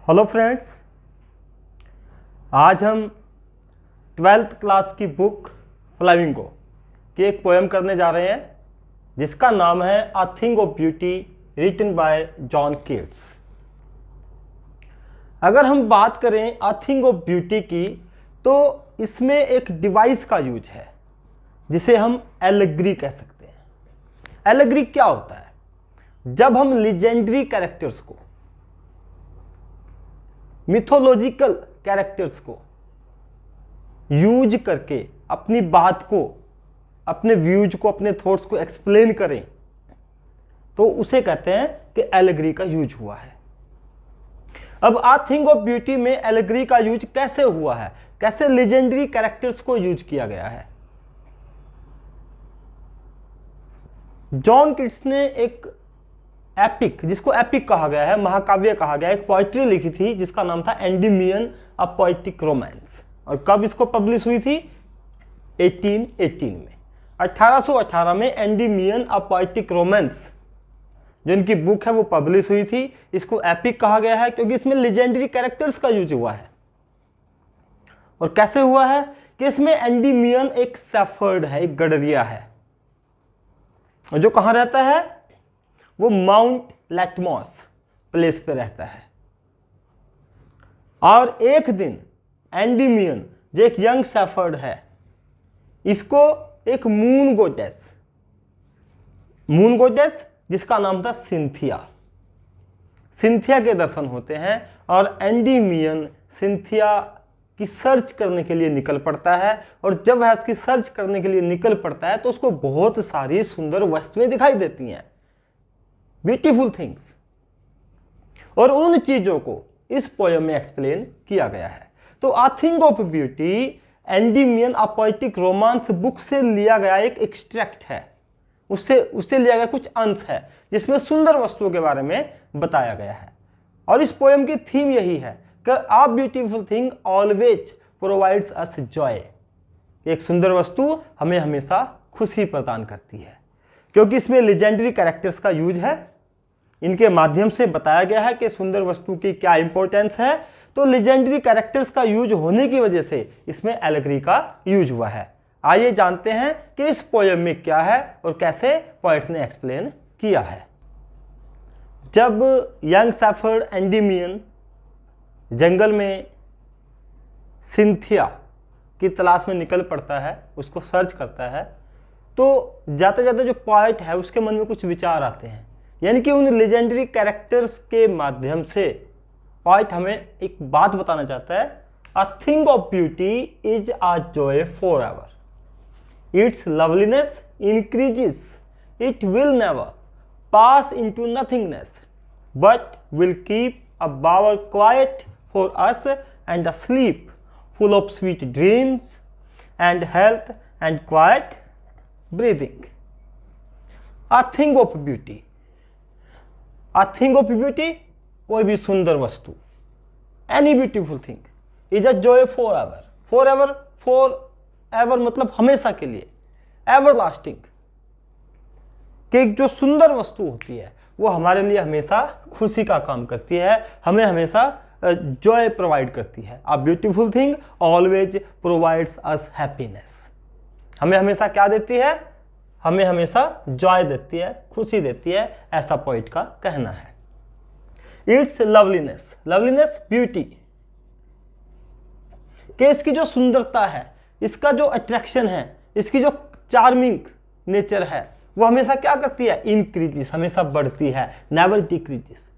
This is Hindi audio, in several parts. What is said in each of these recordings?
हेलो फ्रेंड्स, आज हम 12th क्लास की बुक फ्लामिंगो की एक पोएम करने जा रहे हैं जिसका नाम है a thing of beauty written by John Keats. अगर हम बात करें अ थिंग ऑफ ब्यूटी की तो इसमें एक डिवाइस का यूज है जिसे हम एलेग्री कह सकते हैं। एलेग्री क्या होता है? जब हम लीजेंडरी कैरेक्टर्स को, मिथोलॉजिकल कैरेक्टर्स को यूज करके अपनी बात को, अपने व्यूज को, अपने थॉट्स को एक्सप्लेन करें तो उसे कहते हैं कि एलेग्री का यूज हुआ है। अब अ थिंग ऑफ ब्यूटी में एलेग्री का यूज कैसे हुआ है, कैसे लेजेंडरी कैरेक्टर्स को यूज किया गया है? जॉन कीट्स ने एक एपिक, जिसको एपिक कहा गया है, महाकाव्य कहा गया है, एक पोइट्री लिखी थी जिसका नाम था एंडीमियन अ पोएटिक रोमांस। और कब इसको पब्लिश हुई थी? 1818 में। 1818 में एंडीमियन अ पोएटिक रोमांस जो इनकी बुक है वो पब्लिश हुई थी। इसको एपिक कहा गया है क्योंकि इसमें लेजेंडरी कैरेक्टर्स का यूज हुआ है। और कैसे हुआ है कि इसमें एंडीमियन एक शेफर्ड है, एक गडरिया है, और जो कहाँ रहता है? वो माउंट लैटमॉस प्लेस पे रहता है। और एक दिन एंडीमियन जो एक यंग शेफर्ड है, इसको एक मून गोडेस जिसका नाम था सिंथिया के दर्शन होते हैं। और एंडीमियन सिंथिया की सर्च करने के लिए निकल पड़ता है। और जब वह इसकी सर्च करने के लिए निकल पड़ता है तो उसको बहुत सारी सुंदर वस्तुएं दिखाई देती हैं, ब्यूटीफुल थिंग्स। और उन चीजों को इस पोएम में एक्सप्लेन किया गया है। तो अ thing of beauty Endymion a poetic romance book से लिया गया एक एक्सट्रैक्ट है, उससे लिया गया कुछ अंश है जिसमें सुंदर वस्तुओं के बारे में बताया गया है। और इस पोएम की थीम यही है कि a beautiful thing always provides us Joy. एक सुंदर वस्तु हमें हमेशा खुशी प्रदान करती है, क्योंकि इसमें लेजेंडरी कैरेक्टर्स का यूज है। इनके माध्यम से बताया गया है कि सुंदर वस्तु की क्या इंपॉर्टेंस है। तो लेजेंडरी कैरेक्टर्स का यूज होने की वजह से इसमें एलेग्री का यूज हुआ है। आइए जानते हैं कि इस पोएम में क्या है और कैसे पोएट ने एक्सप्लेन किया है। जब यंग शेफर्ड एंडीमियन जंगल में सिंथिया की तलाश में निकल पड़ता है, उसको सर्च करता है, तो जाते जाते जो पोएट है उसके मन में कुछ विचार आते हैं। यानी कि उन लेजेंडरी कैरेक्टर्स के माध्यम से पोएट हमें एक बात बताना चाहता है। A thing of beauty is a joy for ever, its loveliness increases, it will never pass into nothingness, but will keep a bower quiet for us and a sleep full of sweet dreams and health and quiet breathing. A thing of beauty, a thing of beauty कोई भी सुंदर वस्तु, any beautiful thing is a joy for ever. For ever मतलब हमेशा के लिए, एवर लास्टिंग। कि जो सुंदर वस्तु होती है वो हमारे लिए हमेशा खुशी का काम करती है, हमें हमेशा जॉय प्रोवाइड करती है। अ ब्यूटीफुल थिंग ऑलवेज प्रोवाइड्स अस हैप्पीनेस। हमें हमेशा क्या देती है? हमें हमेशा जॉय देती है, खुशी देती है, ऐसा पोइट का कहना है। इट्स लवलीनेस, लवलीनेस ब्यूटी, कि इसकी जो सुंदरता है, इसका जो अट्रैक्शन है, इसकी जो चार्मिंग नेचर है, वो हमेशा क्या करती है? इंक्रीजेस, हमेशा बढ़ती है, नेवर डिक्रीजेस।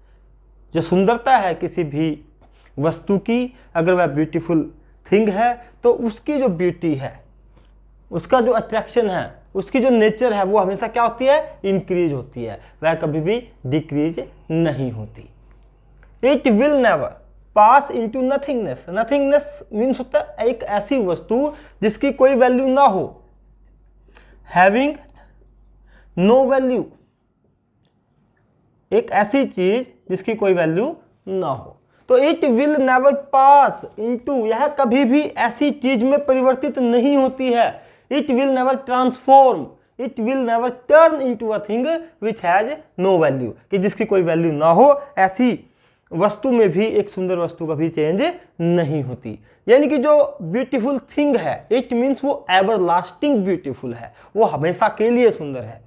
जो सुंदरता है किसी भी वस्तु की, अगर वह ब्यूटीफुल थिंग है तो उसकी जो ब्यूटी है, उसका जो अट्रैक्शन है, उसकी जो नेचर है, वो हमेशा क्या होती है? इंक्रीज होती है, वह कभी भी डिक्रीज नहीं होती। It will never pass into nothingness. Nothingness means होता है एक ऐसी वस्तु जिसकी कोई वैल्यू ना हो, हैविंग नो वैल्यू, एक ऐसी चीज जिसकी कोई वैल्यू ना हो। तो it will never pass into, यह कभी भी ऐसी चीज में परिवर्तित नहीं होती है। It will never transform, it will never turn into a thing which has no value, कि जिसकी कोई वैल्यू ना हो, ऐसी वस्तु में भी एक सुंदर वस्तु कभी चेंज नहीं होती। यानी कि जो ब्यूटीफुल थिंग है इट मीन्स वो एवर लास्टिंग ब्यूटीफुल है, वो हमेशा के लिए सुंदर है,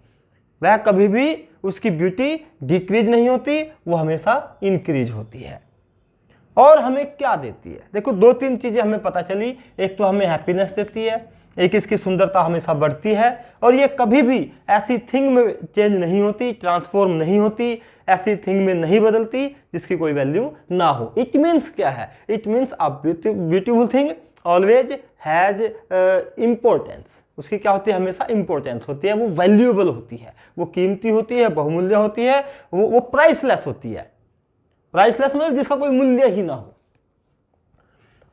वह कभी भी उसकी ब्यूटी डिक्रीज नहीं होती, वो हमेशा इंक्रीज होती है। और हमें क्या देती है? देखो 2-3 चीजें हमें पता चली। एक तो हमें हैप्पीनेस देती है, एक इसकी सुंदरता हमेशा बढ़ती है, और ये कभी भी ऐसी थिंग में चेंज नहीं होती, ट्रांसफॉर्म नहीं होती, ऐसी थिंग में नहीं बदलती जिसकी कोई वैल्यू ना हो। इट मीन्स क्या है? It means a beautiful thing always has importance. उसकी क्या होती है? हमेशा इंपॉर्टेंस होती है, वो वैल्यूएबल होती है, वो कीमती होती है, बहुमूल्य होती है, वो प्राइसलेस होती है। प्राइसलेस मतलब जिसका कोई मूल्य ही ना हो।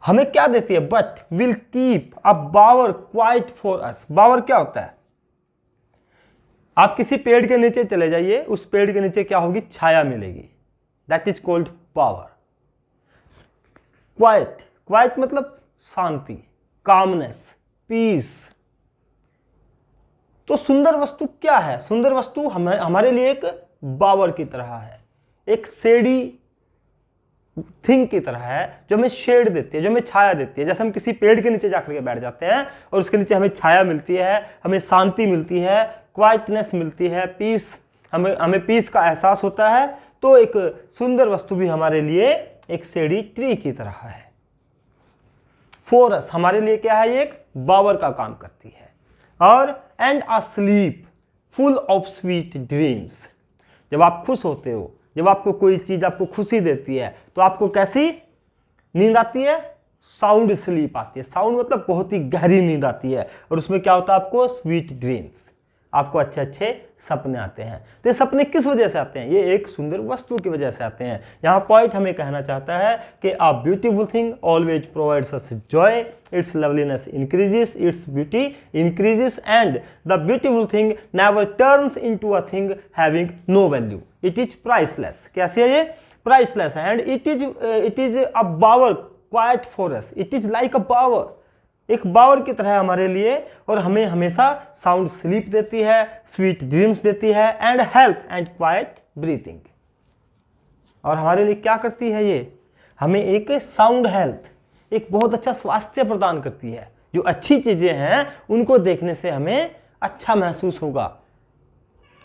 हमें क्या देती है? But will keep a bower quiet for us. Bower क्या होता है? आप किसी पेड़ के नीचे चले जाइए, उस पेड़ के नीचे क्या होगी? छाया मिलेगी, that is called power. Quite, quite मतलब शांति, कामनेस, पीस। तो सुंदर वस्तु क्या है? सुंदर वस्तु हमारे लिए एक बावर की तरह है, एक शेडी थिंग की तरह है, जो हमें शेड देती है, जो हमें छाया देती है। जैसे हम किसी पेड़ के नीचे जाकर के बैठ जाते हैं और उसके नीचे हमें छाया मिलती है, हमें शांति मिलती है, क्वाइटनेस मिलती है, पीस, हमें पीस का एहसास होता है। तो एक सुंदर वस्तु भी हमारे लिए एक शेडी ट्री की तरह है। फॉरस हमारे लिए क्या है? ये एक बावर का काम करती है। और and a sleep full of sweet dreams. जब आप खुश होते हो, जब आपको कोई चीज आपको खुशी देती है, तो आपको कैसी नींद आती है? साउंड स्लीप आती है। साउंड मतलब बहुत ही गहरी नींद आती है, और उसमें क्या होता है? आपको स्वीट ड्रीम्स, आपको अच्छे अच्छे सपने आते हैं। तो ये सपने किस वजह से आते हैं? ये एक सुंदर वस्तु की वजह से आते हैं। यहाँ पॉइंट हमें कहना चाहता है कि a beautiful thing always provides us joy, its loveliness increases, its beauty increases, and the beautiful thing never turns into a thing having no value. It is priceless. कैसे है ये? प्राइसलेस है। And it is a bower quiet for us. It is like a bower, एक बावर की तरह हमारे लिए, और हमें हमेशा साउंड स्लीप देती है, स्वीट ड्रीम्स देती है, and health and quite breathing. और हमारे लिए क्या करती है ये? हमें एक साउंड हेल्थ, एक बहुत अच्छा स्वास्थ्य प्रदान करती है। जो अच्छी चीजें हैं उनको देखने से हमें अच्छा महसूस होगा,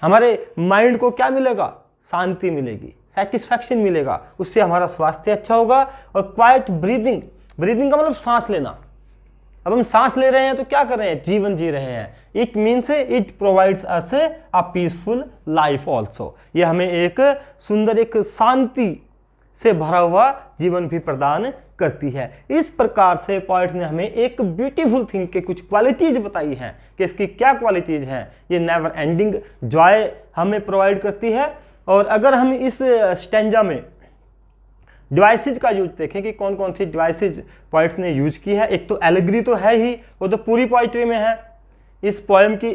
हमारे माइंड को क्या मिलेगा? शांति मिलेगी, सेटिस्फैक्शन मिलेगा, उससे हमारा स्वास्थ्य अच्छा होगा। और क्वाइट ब्रीदिंग, ब्रीदिंग का मतलब सांस लेना। अब हम सांस ले रहे हैं तो क्या कर रहे हैं? जीवन जी रहे हैं। It means it provides us a peaceful life also. ये हमें एक सुंदर, एक शांति से भरा हुआ जीवन भी प्रदान करती है। इस प्रकार से पॉइंट ने हमें एक ब्यूटीफुल थिंग के कुछ क्वालिटीज बताई हैं कि इसकी क्या क्वालिटीज हैं। ये नेवर एंडिंग जॉय हमें प्रोवाइड करती है। और अगर हम इस स्टैंजा में डिवाइसेज का यूज देखें कि कौन कौन सी डिवाइसेज पॉइंट्स ने यूज की है, एक तो एलेग्री तो है ही, वो तो पूरी पोइट्री में है। इस पोएम की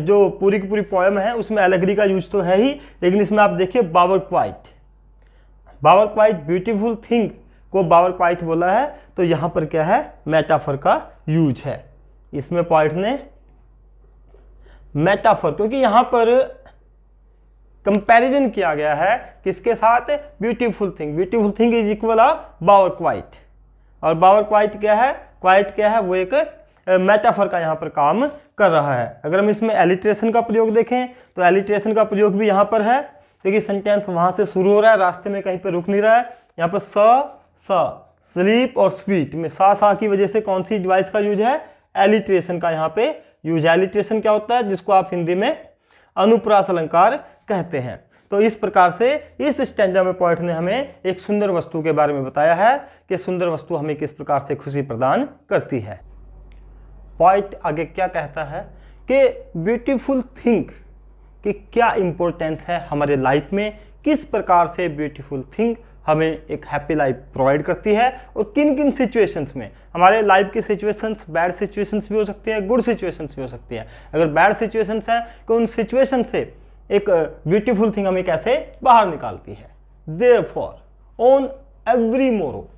जो पूरी की पूरी पोएम है उसमें एलेग्री का यूज तो है ही, लेकिन इसमें आप देखिए बावर क्वाइट, बावर क्वाइट ब्यूटीफुल थिंग को बावर क्वाइट बोला है। तो यहाँ पर क्या है? मेटाफर का यूज है। इसमें पॉइंट ने मेटाफर, क्योंकि यहाँ पर कंपैरिजन किया गया है किसके साथ? Beautiful thing. Beautiful thing is equal a bower quiet. और बावर क्वाइट क्या है? क्वाइट क्या है? वो एक मेटाफर का यहाँ पर काम कर रहा है। अगर हम इसमें एलिट्रेशन का प्रयोग देखें तो एलिट्रेशन का प्रयोग भी यहाँ पर है, क्योंकि सेंटेंस वहां से शुरू हो रहा है, रास्ते में कहीं पर रुक नहीं रहा है। यहाँ पर स, स्लीप और स्वीट में सा की वजह से कौन सी डिवाइस का यूज है? एलिट्रेशन का यहाँ पे यूज है। एलिट्रेशन क्या होता है? जिसको आप हिंदी में अनुप्रास अलंकार कहते हैं। तो इस प्रकार से इस स्टैंजा में पॉइंट ने हमें एक सुंदर वस्तु के बारे में बताया है कि सुंदर वस्तु हमें किस प्रकार से खुशी प्रदान करती है। पॉइंट आगे क्या कहता है कि ब्यूटीफुल थिंग कि क्या इंपॉर्टेंस है हमारे लाइफ में, किस प्रकार से ब्यूटीफुल थिंग हमें एक हैप्पी लाइफ प्रोवाइड करती है, और किन किन सिचुएशंस में। हमारे लाइफ की सिचुएशंस बैड सिचुएशंस भी हो सकती है, गुड सिचुएशंस भी हो सकती है। अगर बैड सिचुएशंस हैं तो उन सिचुएशन से एक ब्यूटीफुल थिंग हमें कैसे बाहर निकालती है। Therefore on every morrow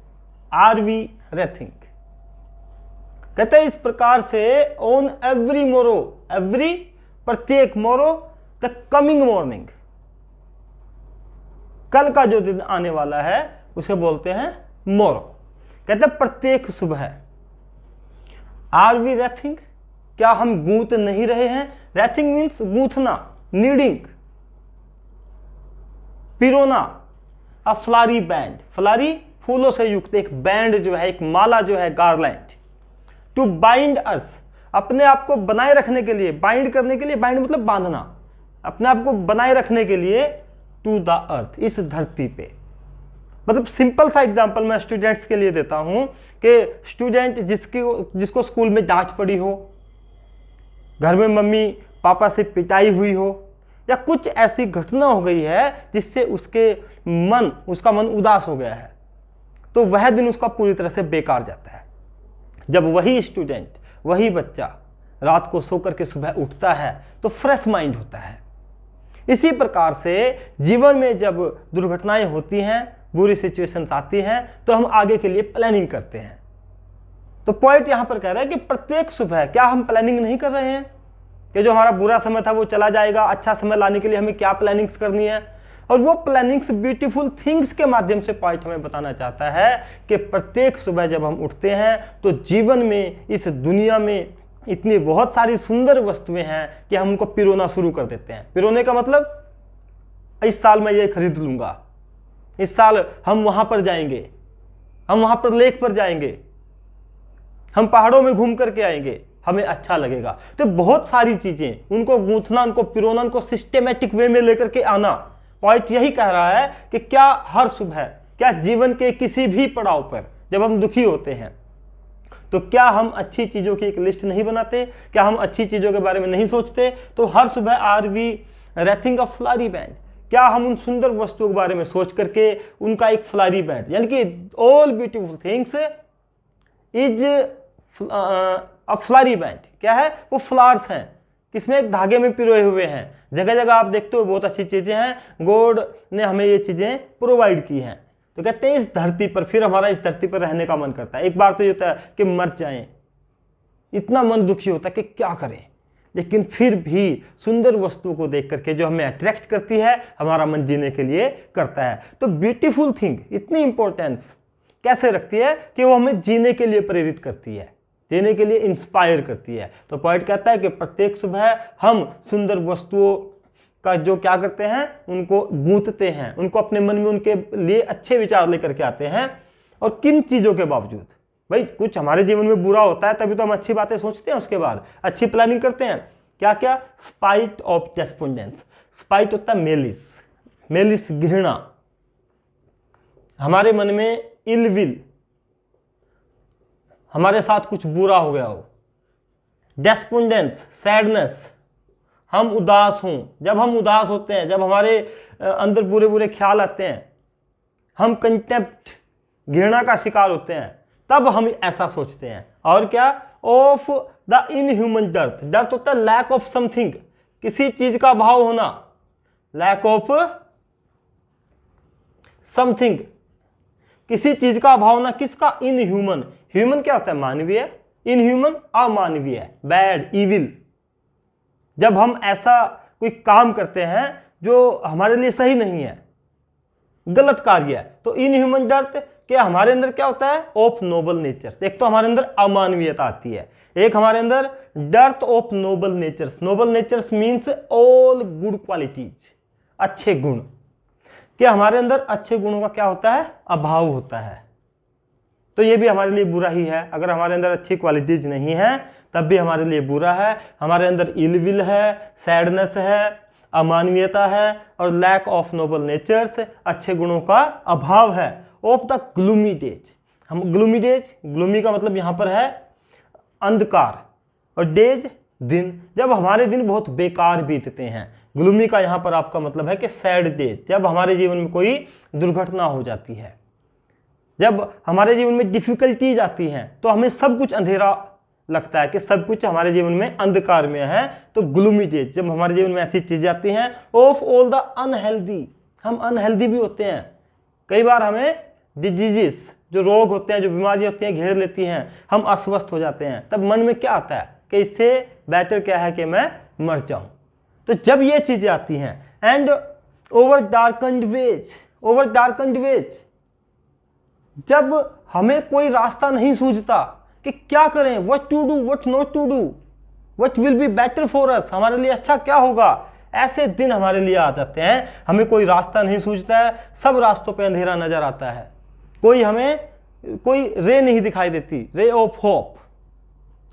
are we wreathing, कहते हैं इस प्रकार से ऑन एवरी मोरो, एवरी प्रत्येक मोरो, द कमिंग मॉर्निंग, कल का जो दिन आने वाला है उसे बोलते हैं मोरो। कहते हैं प्रत्येक सुबह। आर वी रेथिंग, क्या हम गूंथ नहीं रहे हैं? रेथिंग मीन्स गूंथना, नीडिंग। पिरोना, अ फ्लारी बैंड, फ्लारी फूलों से युक्त एक बैंड जो है, एक माला जो है, गार्लैंड। टू बाइंड अस, अपने आप को बनाए रखने के लिए, बाइंड करने के लिए, बाइंड मतलब बांधना, अपने आप को बनाए रखने के लिए, टू द अर्थ, इस धरती पे। मतलब सिंपल सा एग्जांपल मैं स्टूडेंट्स के लिए देता हूं कि स्टूडेंट जिसको स्कूल में डांट पड़ी हो, घर में मम्मी पापा से पिटाई हुई हो, या कुछ ऐसी घटना हो गई है जिससे उसका मन उदास हो गया है, तो वह दिन उसका पूरी तरह से बेकार जाता है। जब वही स्टूडेंट, वही बच्चा रात को सो करके सुबह उठता है तो फ्रेश माइंड होता है। इसी प्रकार से जीवन में जब दुर्घटनाएं होती हैं, बुरी सिचुएशंस आती हैं, तो हम आगे के लिए प्लानिंग करते हैं। तो पॉइंट यहां पर कह रहा है कि प्रत्येक सुबह क्या हम प्लानिंग नहीं कर रहे हैं कि जो हमारा बुरा समय था वो चला जाएगा, अच्छा समय लाने के लिए हमें क्या प्लानिंग्स करनी है। और वो प्लानिंग्स ब्यूटीफुल थिंग्स के माध्यम से पॉइंट हमें बताना चाहता है कि प्रत्येक सुबह जब हम उठते हैं तो जीवन में, इस दुनिया में इतनी बहुत सारी सुंदर वस्तुएं हैं कि हम उनको पिरोना शुरू कर देते हैं। पिरोने का मतलब, इस साल मैं ये खरीद लूंगा, इस साल हम वहां पर जाएंगे, हम वहां पर लेक पर जाएंगे, हम पहाड़ों में घूम करके आएंगे, हमें अच्छा लगेगा। तो बहुत सारी चीजें, उनको गूंथना, उनको पिरोना, उनको सिस्टेमेटिक वे में लेकर के आना। पॉइंट यही कह रहा है कि क्या हर सुबह, क्या जीवन के किसी भी पड़ाव पर जब हम दुखी होते हैं तो क्या हम अच्छी चीजों की एक लिस्ट नहीं बनाते? क्या हम अच्छी चीजों के बारे में नहीं सोचते? तो हर सुबह are we wreathing a flowery band, क्या हम उन सुंदर वस्तुओं के बारे में सोच करके उनका एक फ्लारी बैंड, यानी कि all beautiful things is a flowery band, क्या है वो? फ्लावर्स हैं, किसमें? एक धागे में पिरोए हुए हैं। जगह जगह आप देखते हो बहुत अच्छी चीजें हैं, गॉड ने हमें ये चीजें प्रोवाइड की हैं। तो कहते हैं इस धरती पर, फिर हमारा इस धरती पर रहने का मन करता है। एक बार तो ये होता है कि मर जाएं, इतना मन दुखी होता है कि क्या करें, लेकिन फिर भी सुंदर वस्तुओं को देख करके जो हमें अट्रैक्ट करती है, हमारा मन जीने के लिए करता है। तो ब्यूटीफुल थिंग इतनी इंपॉर्टेंस कैसे रखती है कि वो हमें जीने के लिए प्रेरित करती है, जीने के लिए इंस्पायर करती है। तो पॉइंट कहता है कि प्रत्येक सुबह हम सुंदर वस्तुओं का जो क्या करते हैं, उनको गूंथते हैं, उनको अपने मन में उनके लिए अच्छे विचार लेकर के आते हैं। और किन चीज़ों के बावजूद, भाई कुछ हमारे जीवन में बुरा होता है तभी तो हम अच्छी बातें सोचते हैं, उसके बाद अच्छी प्लानिंग करते हैं। क्या क्या? Spite of डेस्पोंडेंस। स्पाइट होता है मेलिस, मेलिस घृणा, हमारे मन में इल विल, हमारे साथ कुछ बुरा हो गया हो। डेस्पोंडेंस, सैडनेस, हम उदास हों। जब हम उदास होते हैं, जब हमारे अंदर बुरे बुरे ख्याल आते हैं, हम कंटेम्प्ट, घृणा का शिकार होते हैं, तब हम ऐसा सोचते हैं। और क्या? Of the inhuman dearth. Dearth होता है लैक ऑफ समथिंग, किसी चीज का अभाव होना, लैक ऑफ समथिंग, किसी चीज का अभाव होना। किसका? इनह्यूमन। ह्यूमन क्या होता है? मानवीय, इनह्यूमन अमानवीय, बैड, इविल। जब हम ऐसा कोई काम करते हैं जो हमारे लिए सही नहीं है, गलत कार्य है, तो इनह्यूमन डर्थ कि हमारे अंदर क्या होता है? Of noble natures. एक तो हमारे अंदर अमानवीयता आती है, एक हमारे अंदर dearth of noble natures. Noble natures means all good qualities, अच्छे गुण। कि हमारे अंदर अच्छे गुणों का क्या होता है? अभाव होता है। तो ये भी हमारे लिए बुरा ही है। अगर हमारे अंदर अच्छी क्वालिटीज नहीं है तब भी हमारे लिए बुरा है। हमारे अंदर इलविल है, सैडनेस है, अमानवीयता है और लैक ऑफ नोबल नेचर्स, अच्छे गुणों का अभाव है। Of the gloomy days. हम ग्लूमी डेज, ग्लूमी का मतलब यहां पर है अंधकार, और डेज दिन, जब हमारे दिन बहुत बेकार बीतते हैं। ग्लूमी का यहां पर आपका मतलब है कि सैड डेज, जब हमारे जीवन में कोई दुर्घटना हो जाती है, जब हमारे जीवन में डिफिकल्टीज आती हैं, तो हमें सब कुछ अंधेरा लगता है कि सब कुछ हमारे जीवन में अंधकार में है। तो ग्लूमी डेज, जब हमारे जीवन में ऐसी चीजें आती हैं। ऑफ ऑल द अनहेल्दी, हम अनहेल्दी भी होते हैं। कई बार हमें डिजीजेस, जो रोग होते हैं, जो बीमारियां होती हैं, घेर लेती हैं, हम अस्वस्थ हो जाते हैं। तब मन में क्या आता है कि इससे बेटर क्या है कि मैं मर जाऊं। तो जब ये चीजें आती हैं, and over darkened ways, over darkened ways. जब हमें कोई रास्ता नहीं सूझता कि क्या करें, what to do, what not to do, what will be better for us, हमारे लिए अच्छा क्या होगा, ऐसे दिन हमारे लिए आ जाते हैं। हमें कोई रास्ता नहीं सूझता है, सब रास्तों पे अंधेरा नजर आता है, कोई रे नहीं दिखाई देती, रे ऑफ होप,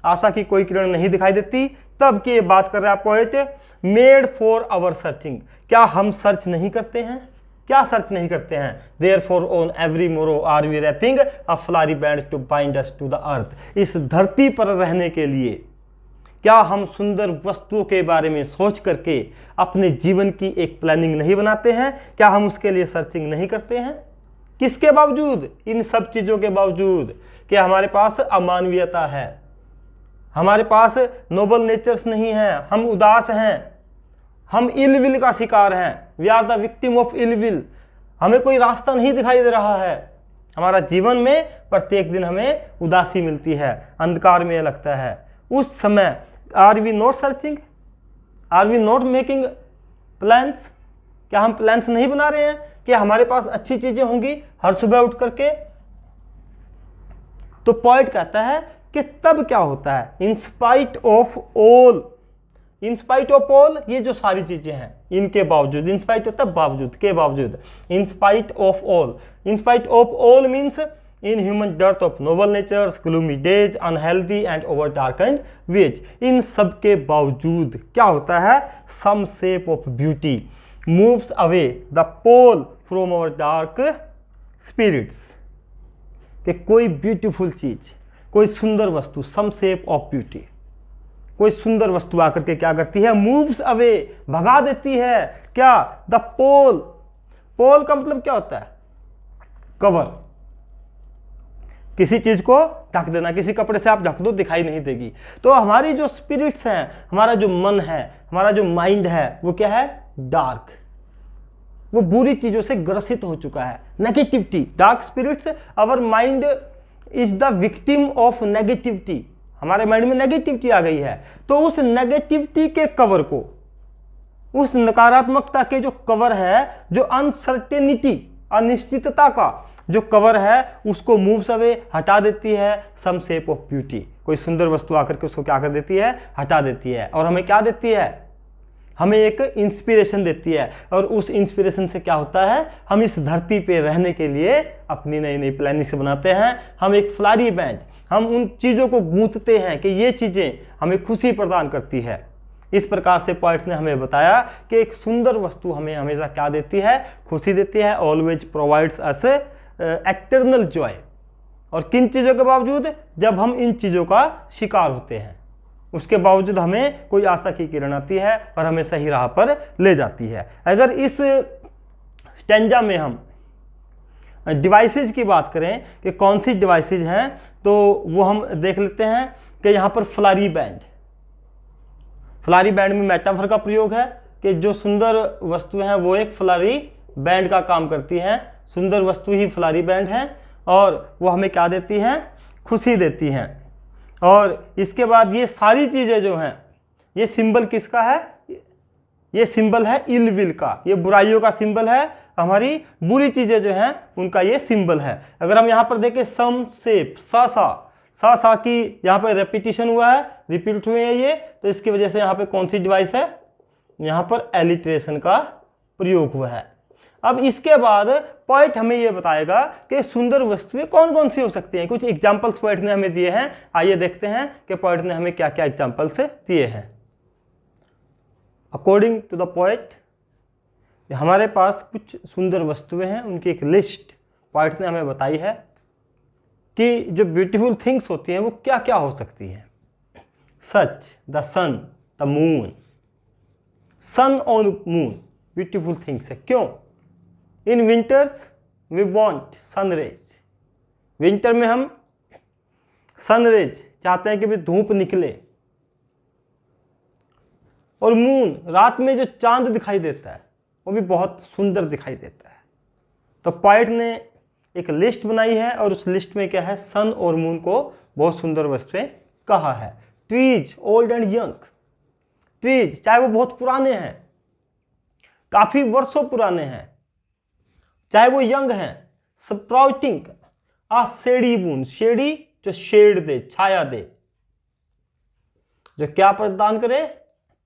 आशा की कोई किरण नहीं दिखाई देती। तब की बात कर रहा है poet, made for our searching. क्या हम सर्च नहीं करते हैं? क्या सर्च नहीं करते हैं? Therefore on every morrow are we wreathing a flowery band to bind us to the earth. इस धरती पर रहने के लिए क्या हम सुंदर वस्तुओं के बारे में सोच करके अपने जीवन की एक प्लानिंग नहीं बनाते हैं? क्या हम उसके लिए सर्चिंग नहीं करते हैं? किसके बावजूद? इन सब चीजों के बावजूद कि हमारे पास अमानवीयता है, हमारे पास नोबल नेचर्स नहीं है, हम उदास हैं, हम इल विल का शिकार हैं, we are the victim of ill will. हमें कोई रास्ता नहीं दिखाई दे रहा है, हमारा जीवन में प्रत्येक दिन हमें उदासी मिलती है, अंधकार में लगता है। उस समय are we not searching, are we not making plans? क्या हम प्लान्स नहीं बना रहे हैं कि हमारे पास अच्छी चीजें होंगी हर सुबह उठ करके? तो पॉइंट कहता है कि तब क्या होता है, इन spite of all, in spite of all, ये जो सारी चीजें हैं इनके बावजूद, इन स्पाइट होता है बावजूद, के बावजूद, in spite of all, in spite of all means inhuman dearth of noble natures, gloomy days, unhealthy and over darkened ways. इन सब के बावजूद क्या होता है, some shape of beauty moves away the pall from our dark spirits. कि कोई ब्यूटीफुल चीज, कोई सुंदर वस्तु, सम शेप ऑफ ब्यूटी, कोई सुंदर वस्तु आकर के क्या करती है, मूव्स अवे, भगा देती है। क्या? द पोल। पोल का मतलब क्या होता है? कवर, किसी चीज को ढक देना, किसी कपड़े से आप ढक दो दिखाई नहीं देगी। तो हमारी जो स्पिरिट्स हैं, हमारा जो मन है, हमारा जो माइंड है, वो क्या है, डार्क, वो बुरी चीजों से ग्रसित हो चुका है, negativity. Dark spirits, our mind is the victim of negativity, हमारे माइंड में नेगेटिविटी आ गई है। तो उस नेगेटिविटी के कवर को, उस नकारात्मकता के जो कवर है, जो अनसर्टेनिटी, अनिश्चितता का जो कवर है, उसको मूव्स अवे, हटा देती है, सम शेप ऑफ ब्यूटी। कोई सुंदर वस्तु आकर के उसको क्या कर देती है, हटा देती है। और हमें क्या देती है, हमें एक इंस्पिरेशन देती है। और उस इंस्पिरेशन से क्या होता है, हम इस धरती पे रहने के लिए अपनी नई नई प्लानिंग्स बनाते हैं। हम एक फ्लारी बैंड, हम उन चीज़ों को गूंथते हैं कि ये चीज़ें हमें खुशी प्रदान करती है। इस प्रकार से पॉइंट ने हमें बताया कि एक सुंदर वस्तु हमें हमेशा क्या देती है, खुशी देती है। ऑलवेज प्रोवाइड्स अस एक्टर्नल जॉय। और किन चीज़ों के बावजूद, जब हम इन चीज़ों का शिकार होते हैं, उसके बावजूद हमें कोई आशा की किरण आती है और हमें सही राह पर ले जाती है। अगर इस स्टेंजा में हम डिवाइसेज की बात करें कि कौन सी डिवाइसेज हैं, तो वो हम देख लेते हैं कि यहाँ पर फ्लारी बैंड, फ्लारी बैंड में मेटाफर का प्रयोग है कि जो सुंदर वस्तुएं हैं वो एक फ्लारी बैंड का काम करती हैं। सुंदर वस्तु ही फ्लारी बैंड है और वो हमें क्या देती हैं, खुशी देती हैं। और इसके बाद ये सारी चीज़ें जो हैं, ये सिंबल किसका है, ये सिंबल है इल विल का, ये बुराइयों का सिंबल है। हमारी बुरी चीज़ें जो हैं उनका ये सिंबल है। अगर हम यहाँ पर देखें सम शेप, सा की यहाँ पर रेपिटेशन हुआ है, रिपीट हुए हैं ये, तो इसकी वजह से यहाँ पे कौन सी डिवाइस है, यहाँ पर एलिट्रेशन का प्रयोग हुआ है। अब इसके बाद पॉइंट हमें ये बताएगा कि सुंदर वस्तुएं कौन कौन सी हो सकती हैं। कुछ एग्जाम्पल्स पॉइंट ने हमें दिए हैं, आइए देखते हैं कि पॉइंट ने हमें क्या क्या एग्जाम्पल्स दिए हैं। अकॉर्डिंग टू द पॉइंट, हमारे पास कुछ सुंदर वस्तुएं हैं, उनकी एक लिस्ट पॉइंट ने हमें बताई है कि जो ब्यूटीफुल थिंग्स होती हैं वो क्या क्या हो सकती हैं। Such the sun, the moon, sun और मून ब्यूटीफुल थिंग्स है। क्यों? In winters we want sunrays, winter में हम सनरेज चाहते हैं कि भी धूप निकले। और मून, रात में जो चांद दिखाई देता है वो भी बहुत सुंदर दिखाई देता है। तो पॉइंट ने एक लिस्ट बनाई है और उस लिस्ट में क्या है, सन और मून को बहुत सुंदर वस्तुएं कहा है। Trees, old and young, trees चाहे वो बहुत पुराने हैं, काफी वर्षों पुराने हैं, चाहे वो यंग हैं, स्प्राउटिंग आ शेडी बून, शेडी जो शेड दे, छाया दे, जो क्या प्रदान करे,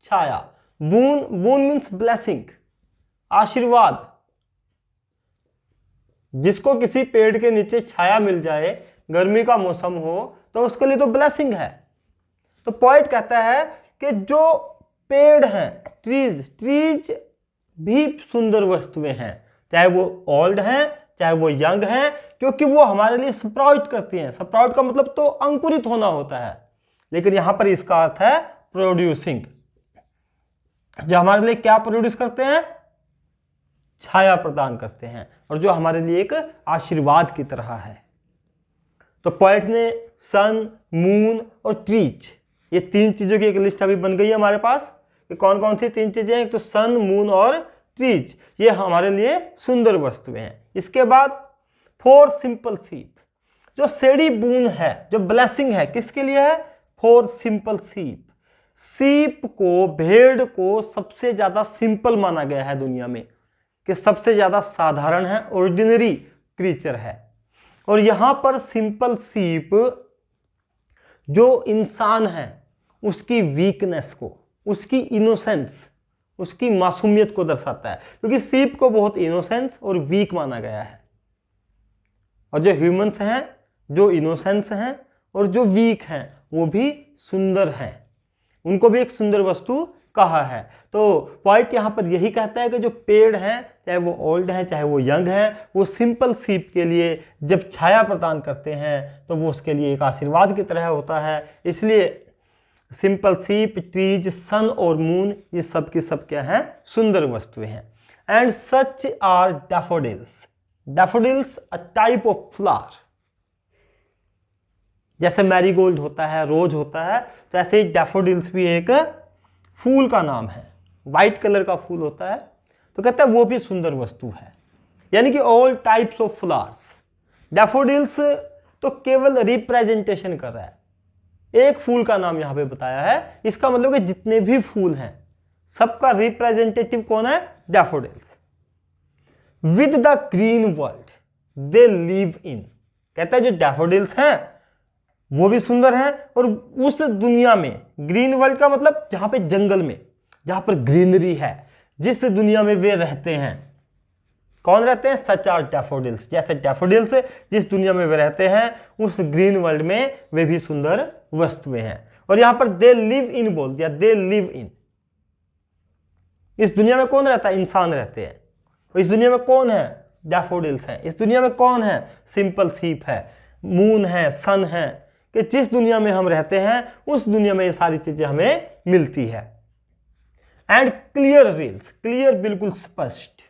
छाया। बून, बून मीन्स ब्लेसिंग, आशीर्वाद। जिसको किसी पेड़ के नीचे छाया मिल जाए, गर्मी का मौसम हो, तो उसके लिए तो ब्लेसिंग है। तो पॉइंट कहता है कि जो पेड़ हैं, ट्रीज भी सुंदर वस्तुएं हैं, चाहे वो ओल्ड हैं चाहे वो यंग हैं, क्योंकि वो हमारे लिए स्प्राउट करती हैं। स्प्राउट का मतलब तो अंकुरित होना होता है, लेकिन यहां पर इसका अर्थ है प्रोड्यूसिंग। जो हमारे लिए क्या प्रोड्यूस करते हैं, छाया प्रदान करते हैं, और जो हमारे लिए एक आशीर्वाद की तरह है। तो पोएट ने सन, मून और ट्रीज, ये तीन चीजों की एक लिस्ट अभी बन गई है हमारे पास कि कौन कौन सी तीन चीजें हैं। तो सन, मून और ट्रीज, ये हमारे लिए सुंदर वस्तुएं हैं। इसके बाद 4 सिंपल शीप, जो शेडी बून है, जो ब्लेसिंग है, किसके लिए है, 4 सिंपल शीप। शीप को, भेड़ को सबसे ज्यादा सिंपल माना गया है दुनिया में, कि सबसे ज्यादा साधारण है, ऑर्डिनरी क्रीचर है। और यहां पर सिंपल शीप जो इंसान है उसकी वीकनेस को, उसकी इनोसेंस, उसकी मासूमियत को दर्शाता है, क्योंकि शीप को बहुत इनोसेंस और वीक माना गया है। और जो ह्यूमंस हैं, जो इनोसेंस हैं और जो वीक हैं, वो भी सुंदर हैं, उनको भी एक सुंदर वस्तु कहा है। तो पॉइंट यहां पर यही कहता है कि जो पेड़ हैं, चाहे वो ओल्ड हैं चाहे वो यंग हैं, वो सिंपल शीप के लिए जब छाया प्रदान करते हैं तो वो उसके लिए एक आशीर्वाद की तरह होता है। इसलिए सिंपल शीप, ट्रीज, सन और मून, ये सब की सब क्या हैं, सुंदर वस्तुएं हैं। And such are daffodils. Daffodils a type of flower, जैसे मैरीगोल्ड होता है, रोज होता है, तो ऐसे ही डैफोडिल्स भी एक फूल का नाम है, वाइट कलर का फूल होता है। तो कहता है वो भी सुंदर वस्तु है, यानी कि all types of flowers. Daffodils तो केवल रिप्रेजेंटेशन कर रहा है, एक फूल का नाम यहां पे बताया है, इसका मतलब कि जितने भी फूल हैं सबका रिप्रेजेंटेटिव कौन है, daffodils. With the green world they live in, कहता है जो डैफोडिल्स हैं वो भी सुंदर हैं, और उस दुनिया में, ग्रीन वर्ल्ड का मतलब जहां पे जंगल में, जहां पर ग्रीनरी है, जिस दुनिया में वे रहते हैं, कौन रहते हैं, सच आर डैफोडिल्स, जैसे डैफोडिल्स जिस दुनिया में वे रहते हैं, उस ग्रीन वर्ल्ड में वे भी सुंदर वस्तुएं हैं। और यहां पर दे लिव इन बोल दिया, दे लिव इन। इस दुनिया में कौन रहता है, इंसान रहते हैं। और इस दुनिया में कौन है, डैफोडिल्स हैं। इस दुनिया में कौन है, सिंपल शीप है, मून है, सन है, कि जिस दुनिया में हम रहते हैं उस दुनिया में ये सारी चीजें हमें मिलती है। एंड क्लियर रील्स, क्लियर बिल्कुल स्पष्ट,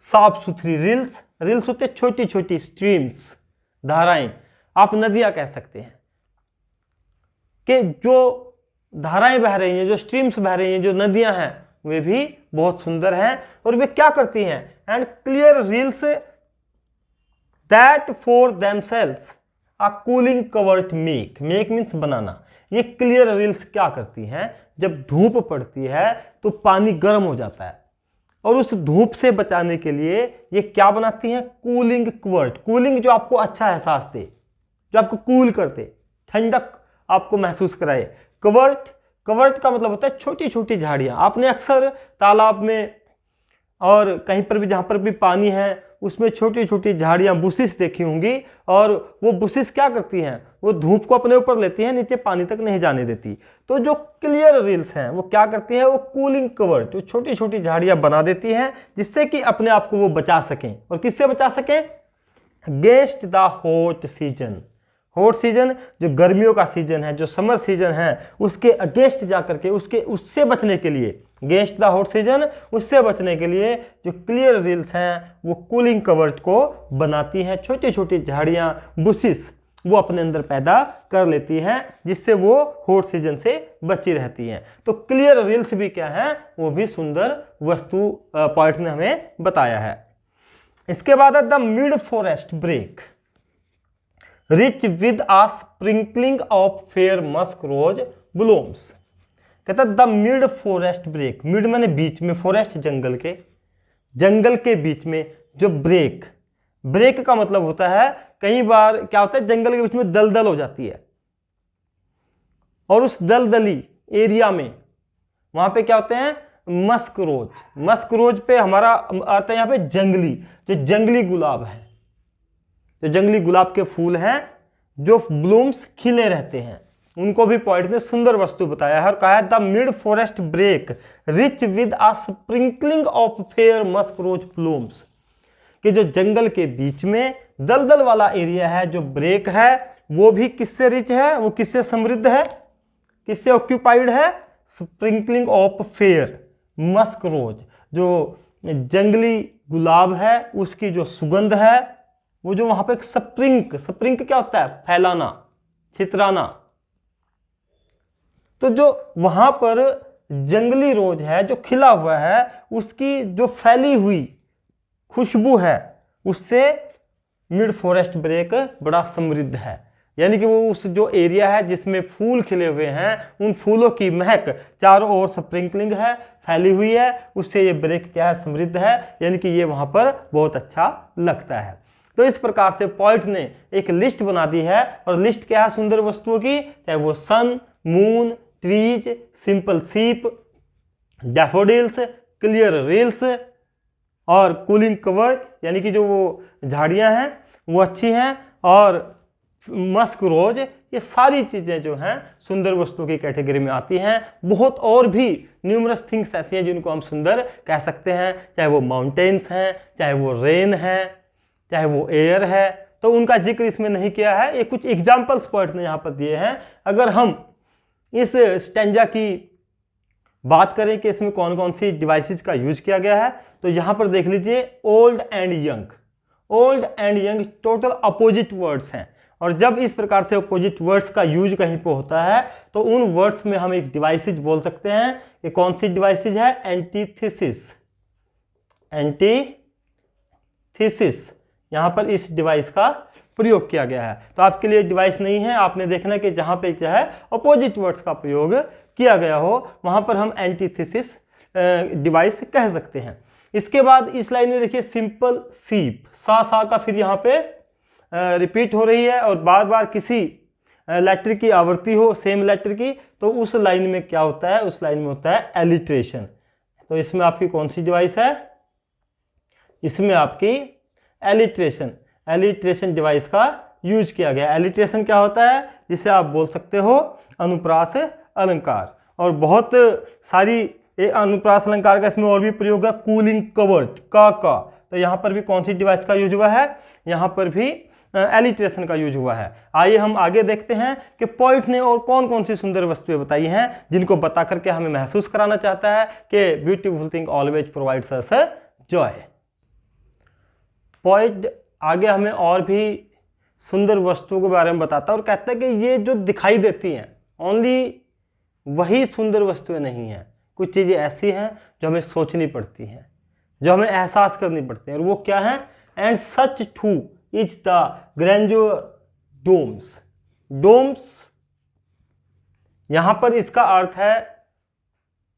साफ सुथरी रील्स, रील्स होते छोटी छोटी स्ट्रीम्स, धाराएं, आप नदियां कह सकते हैं, कि जो धाराएं बह रही हैं, जो स्ट्रीम्स बह रही हैं, जो नदियां हैं, वे भी बहुत सुंदर हैं। और वे क्या करती हैं, and clear rills that for themselves a cooling covert make, make means बनाना। ये क्लियर रील्स क्या करती हैं, जब धूप पड़ती है तो पानी गर्म हो जाता है, और उस धूप से बचाने के लिए ये क्या बनाती हैं, कूलिंग कवर्ट। कूलिंग जो आपको अच्छा एहसास दे, जो आपको कूल करते, ठंडक आपको महसूस कराए। कवर्ट, कवर्ट का मतलब होता है छोटी छोटी झाड़ियां। आपने अक्सर तालाब में और कहीं पर भी जहां पर भी पानी है उसमें छोटी छोटी झाड़ियां, बुशिस देखी होंगी, और वो बुशिस क्या करती हैं, वो धूप को अपने ऊपर लेती हैं, नीचे पानी तक नहीं जाने देती। तो जो क्लियर रील्स हैं वो क्या करती हैं, वो कूलिंग कवर, तो छोटी छोटी झाड़ियां बना देती हैं, जिससे कि अपने आप को वो बचा सकें। और किससे बचा सकें, against the hot season. Hot season जो गर्मियों का सीजन है, जो समर सीजन है, उसके अगेंस्ट जाकर के, उससे बचने के लिए, अगेंस्ट द हॉट सीजन, उससे बचने के लिए जो क्लियर रील्स हैं वो कूलिंग कवर्ट को बनाती हैं। छोटी छोटी झाड़ियां, बुशिस वो अपने अंदर पैदा कर लेती हैं, जिससे वो हॉट सीजन से बची रहती हैं। तो क्लियर रील्स भी क्या है, वो भी सुंदर वस्तु पॉइंट ने हमें बताया है। इसके बाद है the mid forest brake rich with a sprinkling of fair musk rose blooms. कहता the mid forest brake, mid माने बीच में, फॉरेस्ट जंगल के, जंगल के बीच में जो ब्रेक का मतलब होता है, कई बार क्या होता है जंगल के बीच में दलदल हो जाती है और उस दलदली एरिया में वहां पे क्या होते हैं मस्क रोज पे हमारा आता है यहाँ पे जो जंगली गुलाब है, जो जंगली गुलाब के फूल हैं जो ब्लूम्स खिले रहते हैं, उनको भी पॉइंट ने सुंदर वस्तु बताया है और कहा है the mid forest brake rich with a sprinkling of fair musk rose blooms, कि जो जंगल के बीच में दलदल वाला एरिया है जो ब्रेक है वो भी किससे रिच है, वो किससे समृद्ध है, किससे ऑक्यूपाइड है, sprinkling of fair musk rose, जो जंगली गुलाब है उसकी जो सुगंध है वो जो वहां पे स्प्रिंक क्या होता है, फैलाना, छितराना, तो जो वहां पर जंगली रोज है जो खिला हुआ है उसकी जो फैली हुई खुशबू है उससे मिड फॉरेस्ट ब्रेक बड़ा समृद्ध है। यानी कि वो उस जो एरिया है जिसमें फूल खिले हुए हैं उन फूलों की महक चारों ओर स्प्रिंकलिंग है, फैली हुई है, उससे ये ब्रेक क्या है, समृद्ध है, यानी कि ये वहां पर बहुत अच्छा लगता है। तो इस प्रकार से पोएट ने एक लिस्ट बना दी है और लिस्ट क्या है सुंदर वस्तुओं की, चाहे वो सन, मून, ट्रीज, सिंपल सीप, डैफोडिल्स, क्लियर रील्स और कूलिंग कवर, यानी कि जो वो झाड़ियां हैं वो अच्छी हैं, और मस्क रोज, ये सारी चीजें जो हैं सुंदर वस्तुओं की कैटेगरी में आती हैं। बहुत और भी न्यूमरस थिंग्स ऐसी हैं जिनको हम सुंदर कह सकते हैं, चाहे वो माउंटेन्स हैं, चाहे वो रेन है, चाहे वो एयर है, तो उनका जिक्र इसमें नहीं किया है। ये कुछ एग्जाम्पल्स पोएट ने यहाँ पर दिए हैं। अगर हम इस स्टैंजा की बात करें कि इसमें कौन कौन सी डिवाइसेस का यूज किया गया है, तो यहाँ पर देख लीजिए old and young total opposite words हैं, और जब इस प्रकार से अपोजिट वर्ड्स का यूज कहीं पे होता है तो उन वर्ड्स में हम एक डिवाइसेज बोल सकते हैं। ये कौन सी डिवाइसेज है, एंटीथेसिस, यहां पर इस डिवाइस का प्रयोग किया गया है। तो आपके लिए डिवाइस नहीं है, आपने देखना कि जहां पे क्या है अपोजिट वर्ड्स का प्रयोग किया गया हो वहां पर हम एंटीथेसिस डिवाइस कह सकते हैं। इसके बाद इस लाइन में देखिए सिंपल सीप, सा का फिर यहाँ पे रिपीट हो रही है और बार बार किसी लेटर की आवृत्ति हो सेम लेटर की, तो उस लाइन में क्या होता है, उस लाइन में होता है एलिट्रेशन। तो इसमें आपकी कौन सी डिवाइस है, इसमें आपकी एलिट्रेशन डिवाइस का यूज किया गया। एलिट्रेशन क्या होता है, जिसे आप बोल सकते हो अनुप्रास अलंकार, और बहुत सारी अनुप्रास अलंकार का इसमें और भी प्रयोग है। कूलिंग कवर्ड का, तो यहाँ पर भी कौन सी डिवाइस का यूज हुआ है, यहाँ पर भी एलिट्रेशन का यूज हुआ है। आइए हम आगे देखते हैं कि पोएट ने और कौन कौन सी सुंदर वस्तुएं बताई हैं जिनको बता करके हमें महसूस कराना चाहता है कि beautiful thing always provides us Joy. Poet आगे हमें और भी सुंदर वस्तुओं के बारे में बताता है और कहता है कि ये जो दिखाई देती हैं ओनली वही सुंदर वस्तुएं नहीं हैं, कुछ चीजें ऐसी हैं जो हमें सोचनी पड़ती हैं, जो हमें एहसास करनी पड़ती हैं, और वो क्या है, and such too is the grandeur dooms, यहां पर इसका अर्थ है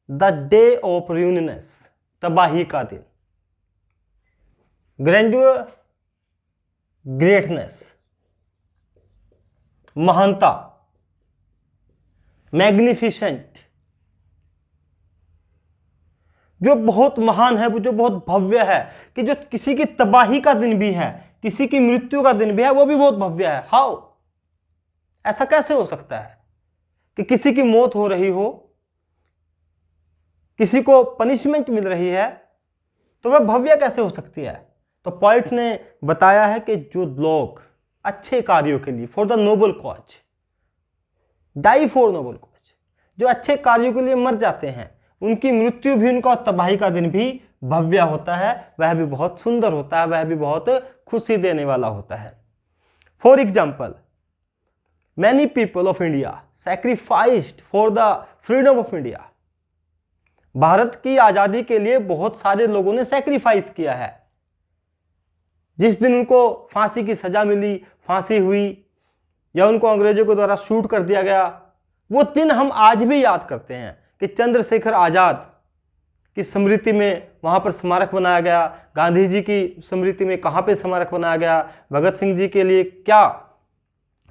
द डे ऑफ यूनिनेस, तबाही का दिन, ग्रैंड्योर ग्रेटनेस, महानता, मैग्निफिसेंट, जो बहुत महान है, वो जो बहुत भव्य है, कि जो किसी की तबाही का दिन भी है, किसी की मृत्यु का दिन भी है, वो भी बहुत भव्य है। हाउ, ऐसा कैसे हो सकता है कि किसी की मौत हो रही हो, किसी को पनिशमेंट मिल रही है, तो वह भव्य कैसे हो सकती है। तो पोएट ने बताया है कि जो लोग अच्छे कार्यों के लिए, for the noble cause, die for noble cause, जो अच्छे कार्यों के लिए मर जाते हैं, उनकी मृत्यु भी, उनका तबाही का दिन भी भव्य होता है, वह भी बहुत सुंदर होता है, वह भी बहुत खुशी देने वाला होता है। For example, many people of India sacrificed for the freedom of India, Bharat की आजादी के लिए बहुत सारे लोगों ने सैक्रिफाइस किया है। जिस दिन उनको फांसी की सजा मिली, फांसी हुई, या उनको अंग्रेजों के द्वारा शूट कर दिया गया, वो दिन हम आज भी याद करते हैं कि चंद्रशेखर आजाद की स्मृति में वहाँ पर स्मारक बनाया गया, गांधी जी की स्मृति में कहाँ पे स्मारक बनाया गया, भगत सिंह जी के लिए क्या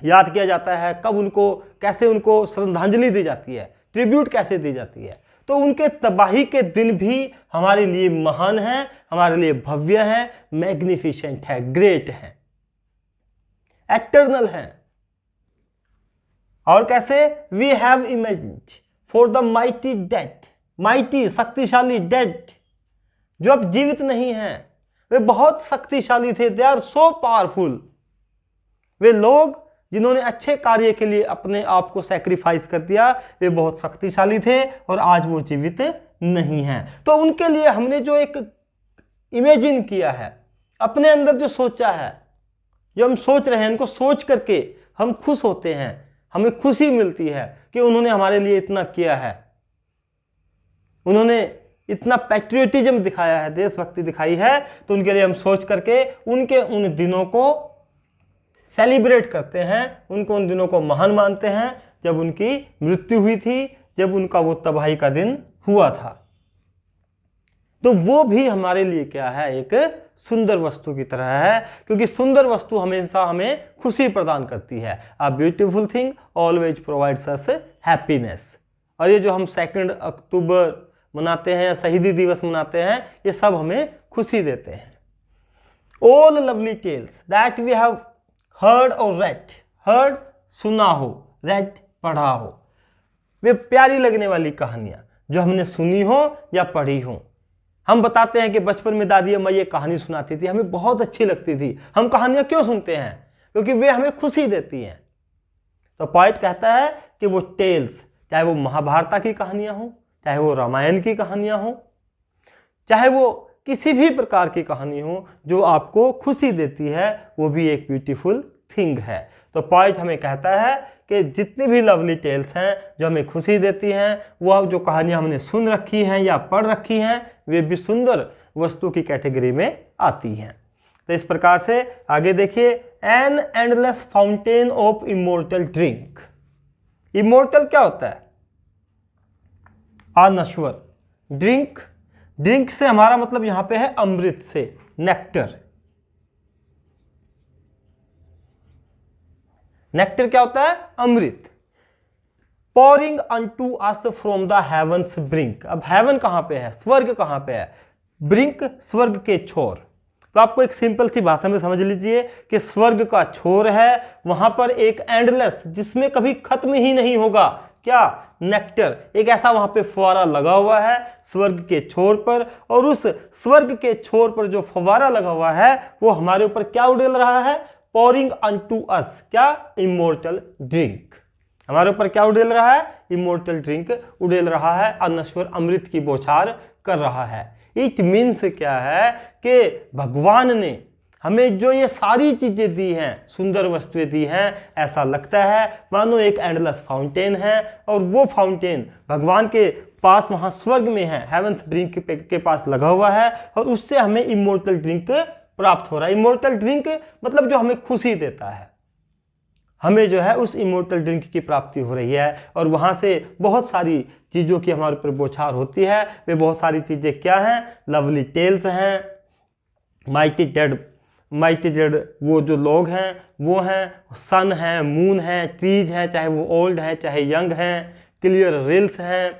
याद किया जाता है, कब उनको, कैसे उनको श्रद्धांजलि दी जाती है, ट्रिब्यूट कैसे दी जाती है। तो उनके तबाही के दिन भी हमारे लिए महान हैं, हमारे लिए भव्य हैं, मैग्निफिसेंट है, ग्रेट है, एक्टर्नल हैं। और कैसे, we have imagined for the mighty dead, mighty शक्तिशाली, डेड जो अब जीवित नहीं हैं, वे बहुत शक्तिशाली थे, दे आर सो पावरफुल। वे लोग जिन्होंने अच्छे कार्य के लिए अपने आप को सैक्रिफाइस कर दिया, वे बहुत शक्तिशाली थे और आज वो जीवित नहीं हैं। तो उनके लिए हमने जो एक इमेजिन किया है, अपने अंदर जो सोचा है, जो हम सोच रहे हैं, उनको सोच करके हम खुश होते हैं, हमें खुशी मिलती है कि उन्होंने हमारे लिए इतना किया है, उन्होंने इतना पैट्रियोटिज्म दिखाया है, देशभक्ति दिखाई है। तो उनके लिए हम सोच करके उनके उन दिनों को सेलिब्रेट करते हैं, उनको उन दिनों को महान मानते हैं जब उनकी मृत्यु हुई थी, जब उनका वो तबाही का दिन हुआ था। तो वो भी हमारे लिए क्या है, एक सुंदर वस्तु की तरह है, क्योंकि सुंदर वस्तु हमेशा हमें खुशी प्रदान करती है। अ ब्यूटीफुल थिंग ऑलवेज प्रोवाइड्स अस हैप्पीनेस। और ये जो हम 2 अक्टूबर मनाते हैं या शहीदी दिवस मनाते हैं, ये सब हमें खुशी देते हैं। All lovely tales that we have heard or read, heard सुना हो, रेड पढ़ा हो, वे प्यारी लगने वाली कहानियां जो हमने सुनी हो या पढ़ी हो। हम बताते हैं कि बचपन में दादी अम्मा ये कहानी सुनाती थी, हमें बहुत अच्छी लगती थी। हम कहानियां क्यों सुनते हैं? क्योंकि वे हमें खुशी देती हैं। तो पॉइंट कहता है कि वो टेल्स, चाहे वो महाभारत की कहानियां हो, चाहे वो रामायण की कहानियां हो, चाहे वो किसी भी प्रकार की कहानी हो जो आपको खुशी देती है, वो भी एक ब्यूटीफुल थिंग है। तो पॉइंट हमें कहता है कि जितनी भी लवली टेल्स हैं जो हमें खुशी देती हैं, वो जो कहानियां हमने सुन रखी हैं या पढ़ रखी हैं, वे भी सुंदर वस्तु की कैटेगरी में आती हैं। तो इस प्रकार से आगे देखिए, an endless fountain of immortal drink. Immortal क्या होता है? अनश्वर। ड्रिंक, ड्रिंक से हमारा मतलब यहां पे है अमृत से, नेक्टर। नेक्टर क्या होता है? अमृत। Pouring unto us from the heaven's brink. अब हेवन कहां पे है? स्वर्ग कहां पे है? ब्रिंक स्वर्ग के छोर। तो आपको एक सिंपल सी भाषा में समझ लीजिए कि स्वर्ग का छोर है, वहां पर एक एंडलेस, जिसमें कभी खत्म ही नहीं होगा, क्या? नेक्टर। एक ऐसा वहां पे फुवारा लगा हुआ है स्वर्ग के छोर पर, और उस स्वर्ग के छोर पर जो फुवारा लगा हुआ है वो हमारे ऊपर क्या उड़ेल रहा है? पोरिंग अनटू अस, क्या? Immortal drink. हमारे ऊपर क्या उड़ेल रहा है? इमोर्टल ड्रिंक उड़ेल रहा है, अनश्वर अमृत की बौछार कर रहा है। इट मीन्स क्या है कि भगवान ने हमें जो ये सारी चीजें दी हैं, सुंदर वस्तुएं दी हैं, ऐसा लगता है मानो एक एंडलेस फाउंटेन है, और वो फाउंटेन भगवान के पास वहां स्वर्ग में है, हेवंस ब्रिंक के पास लगा हुआ है, और उससे हमें इमोर्टल ड्रिंक प्राप्त हो रहा है। इमोर्टल ड्रिंक मतलब जो हमें खुशी देता है, हमें जो है उस इमोर्टल ड्रिंक की प्राप्ति हो रही है, और वहां से बहुत सारी चीजों की हमारे ऊपर बौछार होती है। वे बहुत सारी चीजें क्या हैं? लवली टेल्स हैं, माइटी डेड, माइटी डेड वो जो लोग हैं वो हैं, सन है, मून है, ट्रीज हैं, चाहे वो ओल्ड है चाहे यंग हैं, क्लियर रिल्स हैं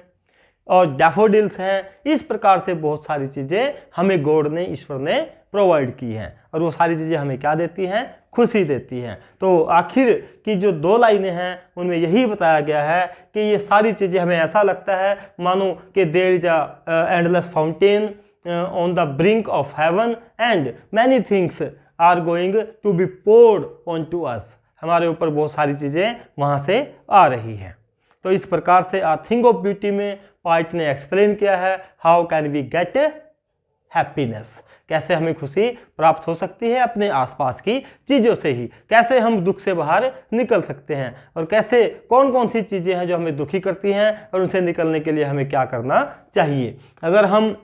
और डैफोडिल्स हैं। इस प्रकार से बहुत सारी चीजें हमें गॉड ने, ईश्वर ने प्रोवाइड की हैं, और वो सारी चीजें हमें क्या देती हैं? खुशी देती हैं। तो आखिर की जो 2 लाइनें हैं उनमें यही बताया गया है कि ये सारी चीजें हमें ऐसा लगता है मानो कि there is a endless fountain on the brink of heaven and many things are going to be poured onto us। हमारे ऊपर बहुत सारी चीजें वहां से आ रही हैं। तो इस प्रकार से आ थिंग ऑफ ब्यूटी में पॉइंट ने एक्सप्लेन किया है how can we get happiness, कैसे हमें खुशी प्राप्त हो सकती है अपने आसपास की चीजों से ही, कैसे हम दुख से बाहर निकल सकते हैं, और कैसे कौन कौन सी चीजें हैं जो हमें दुखी करती हैं और उनसे निकलने के लिए हमें क्या करना चाहिए। अगर हम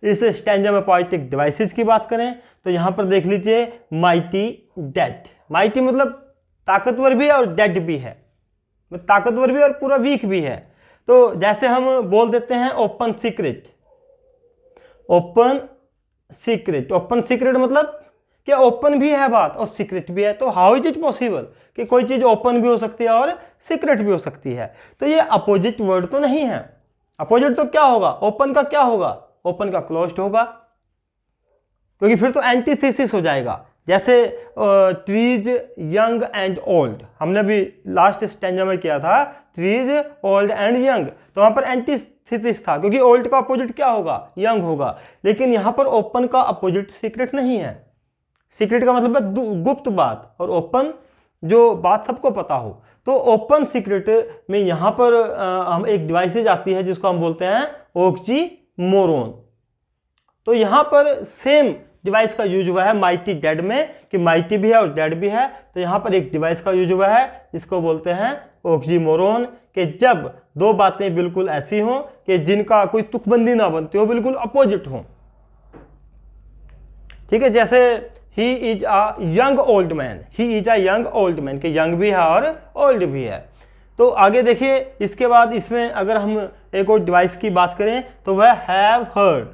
इस स्टैंजा में पोएटिक डिवाइसेस की बात करें तो यहां पर देख लीजिए, माइटी डेड। माइटी मतलब ताकतवर भी है और डेड भी है, ताकतवर भी और पूरा वीक भी है। तो जैसे हम बोल देते हैं open secret, open secret. Open secret मतलब क्या ओपन भी है बात और सीक्रेट भी है, तो हाउ इज इट पॉसिबल कि कोई चीज ओपन भी हो सकती है और सीक्रेट भी हो सकती है। तो ये अपोजिट वर्ड तो नहीं है। अपोजिट तो क्या होगा, ओपन का क्या होगा, ओपन का क्लोज्ड होगा, क्योंकि फिर तो एंटीथेसिस हो जाएगा। जैसे ट्रीज यंग एंड ओल्ड, हमने भी लास्ट स्टैंजा में किया था, ट्रीज ओल्ड एंड यंग, तो वहां पर एंटीथेसिस था, क्योंकि ओल्ड का अपोजिट क्या होगा, यंग होगा। लेकिन यहां पर ओपन का अपोजिट सीक्रेट नहीं है। सीक्रेट का मतलब है गुप्त बात, और ओपन जो बात सबको पता हो। तो ओपन सीक्रेट में यहां पर हम एक डिवाइसेज आती है जिसको हम बोलते हैं ऑक्सीमोरोन। तो यहां पर सेम डिवाइस का यूज हुआ है माइटी डेड में, कि माइटी भी है और डेड भी है। तो यहां पर एक डिवाइस का यूज हुआ है जिसको बोलते हैं ऑक्सीमोरोन, कि जब दो बातें बिल्कुल ऐसी हों कि जिनका कोई तुकबंदी ना बनती हो, बिल्कुल अपोजिट हो। ठीक है, जैसे he is a young old man, he is a young old man, कि यंग भी है और ओल्ड भी है। तो आगे देखिए, इसके बाद इसमें अगर हम एक और डिवाइस की बात करें तो वह हैव हर्ड।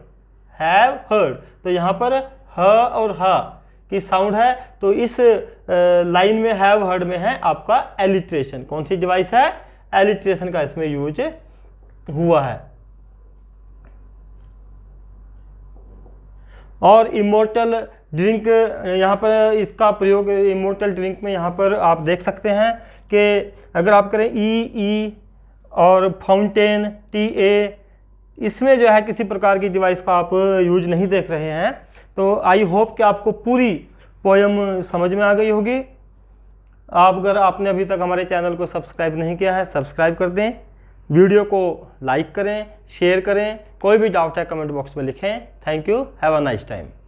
हैव हर्ड, तो यहाँ पर ह और ह की साउंड है, तो इस लाइन में हैव हर्ड में है आपका एलिट्रेशन। कौन सी डिवाइस है, एलिट्रेशन का इसमें यूज हुआ है। और इमोर्टल ड्रिंक, यहाँ पर इसका प्रयोग इमोर्टल ड्रिंक में यहाँ पर आप देख सकते हैं कि अगर आप करें ई और फाउंटेन TA, इसमें जो है किसी प्रकार की डिवाइस का आप यूज नहीं देख रहे हैं। तो आई होप कि आपको पूरी पोयम समझ में आ गई होगी। अगर आपने अभी तक हमारे चैनल को सब्सक्राइब नहीं किया है, सब्सक्राइब कर दें, वीडियो को लाइक करें, शेयर करें, कोई भी डाउट है कमेंट बॉक्स में लिखें। Thank you, have a nice time.